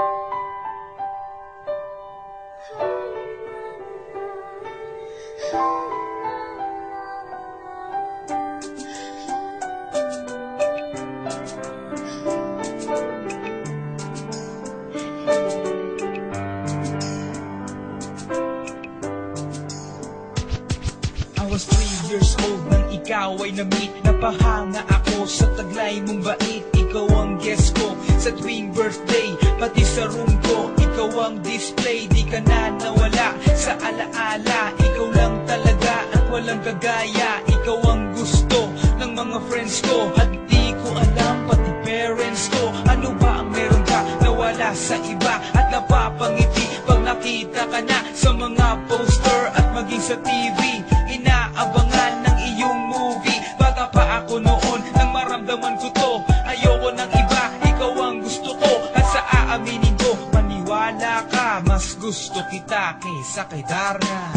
was 3 years old nang ikaw ay na-meet. Napahanga ako sa taglay mong bait. Ikaw ang guest ko sa tuwing birthday, pati sa room ko. Ikaw ang display, di ka na nawala sa alaala. Ikaw lang talaga at walang kagaya. Ikaw ang gusto ng mga friends ko, at di ko alam pati parents ko. Ano ba ang meron ka na wala sa iba, at napapangiti pag nakita ka na sa mga poster at maging sa TV. Inaabangan ng iyong movie. Bata pa ako noon nang maramdaman ko to. Ayoko ng iba, ikaw ang gusto ko. At sa aaminin ko, maniwala ka, mas gusto kita kaysa kay Darna.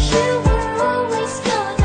You were always gone.